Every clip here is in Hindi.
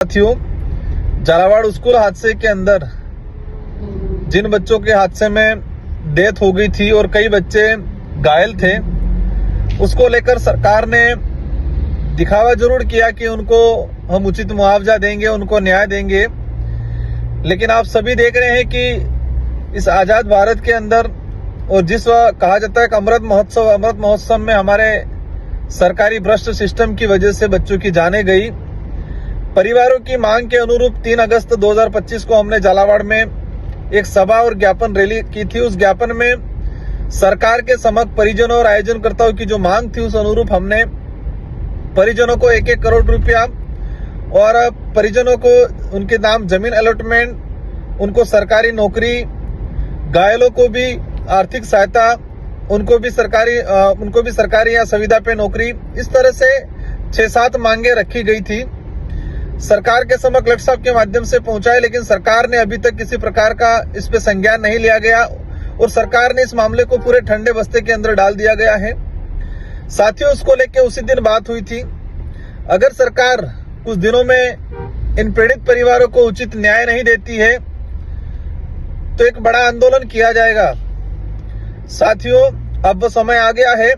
साथियों, झालावाड़ स्कूल हादसे के अंदर जिन बच्चों के हादसे में डेथ हो गई थी और कई बच्चे घायल थे, उसको लेकर सरकार ने दिखावा जरूर किया कि उनको हम उचित मुआवजा देंगे, उनको न्याय देंगे। लेकिन आप सभी देख रहे हैं कि इस आजाद भारत के अंदर और जिस कहा जाता है कि अमृत महोत्सव में हमारे सरकारी भ्रष्ट सिस्टम की वजह से बच्चों की जानें गई। परिवारों की मांग के अनुरूप 3 अगस्त 2025 को हमने झालावाड़ में एक सभा और ज्ञापन रैली की थी। उस ज्ञापन में सरकार के समक्ष परिजनों और आयोजनकर्ताओं की जो मांग थी, उस अनुरूप हमने परिजनों को 1-1 करोड़ रुपया और परिजनों को उनके नाम जमीन अलॉटमेंट, उनको सरकारी नौकरी, घायलों को भी आर्थिक सहायता, उनको भी सरकारी या संविदा पे नौकरी, इस तरह से 6-7 मांगे रखी गई थी। सरकार के समक्ष कलेक्टर साहब के माध्यम से पहुंचाए, लेकिन सरकार ने अभी तक किसी प्रकार का इस पे संज्ञान नहीं लिया गया और सरकार ने इस मामले को पूरे ठंडे बस्ते के अंदर डाल दिया गया है। साथियों, उसको लेकर उसी दिन बात हुई थी। अगर सरकार कुछ दिनों में इन पीड़ित परिवारों को उचित न्याय नहीं देती है तो एक बड़ा आंदोलन किया जाएगा। साथियों, अब वो समय आ गया है।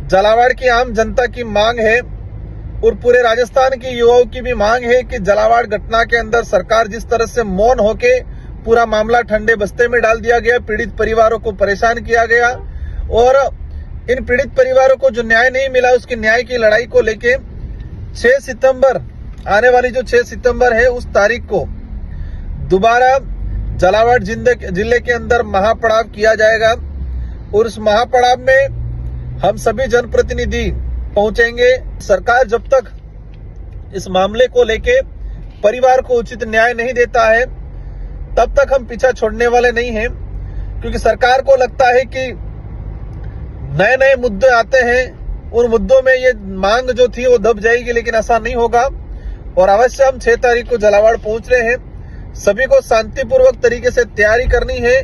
झालावाड़ की आम जनता की मांग है और पूरे राजस्थान के युवाओं की भी मांग है कि झालावाड़ घटना के अंदर सरकार जिस तरह से मौन होके पूरा मामला ठंडे बस्ते में डाल दिया गया, पीड़ित परिवारों को परेशान किया गया और इन पीड़ित परिवारों को जो न्याय नहीं मिला, उसकी न्याय की लड़ाई को लेके 6 सितंबर, आने वाली जो 6 सितंबर है, उस तारीख को दोबारा झालावाड़ जिले के अंदर महापड़ाव किया जाएगा और उस महापड़ाव में हम सभी जनप्रतिनिधि पहुंचेंगे। सरकार जब तक इस मामले को लेके परिवार को उचित न्याय नहीं देता है, तब तक हम पीछा छोड़ने वाले नहीं हैं, क्योंकि सरकार को लगता है कि नए नए मुद्दे आते हैं, उन मुद्दों में ये मांग जो थी वो दब जाएगी, लेकिन ऐसा नहीं होगा। और अवश्य हम 6 तारीख को झालावाड़ पहुंच रहे हैं। सभी को शांतिपूर्वक तरीके से तैयारी करनी है।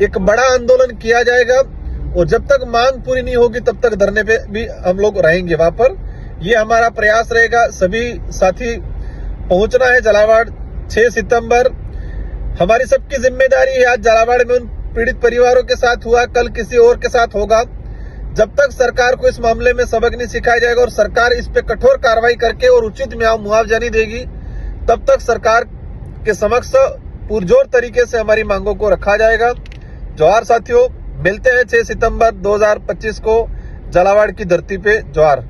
एक बड़ा आंदोलन किया जाएगा और जब तक मांग पूरी नहीं होगी तब तक धरने पे भी हम लोग रहेंगे वहां पर। ये हमारा प्रयास रहेगा। सभी साथी पहुंचना है झालावाड़ 6 सितंबर। हमारी सबकी जिम्मेदारी है। आज झालावाड़ में उन पीड़ित परिवारों के साथ हुआ, कल किसी और के साथ होगा। जब तक सरकार को इस मामले में सबक नहीं सिखाया जाएगा और सरकार इस पे कठोर कार्रवाई करके और उचित मुआवजा नहीं देगी, तब तक सरकार के समक्ष पुरजोर तरीके से हमारी मांगों को रखा जाएगा। जोहार साथियों, मिलते हैं 6 सितंबर 2025 को झालावाड़ की धरती पे। जोहार।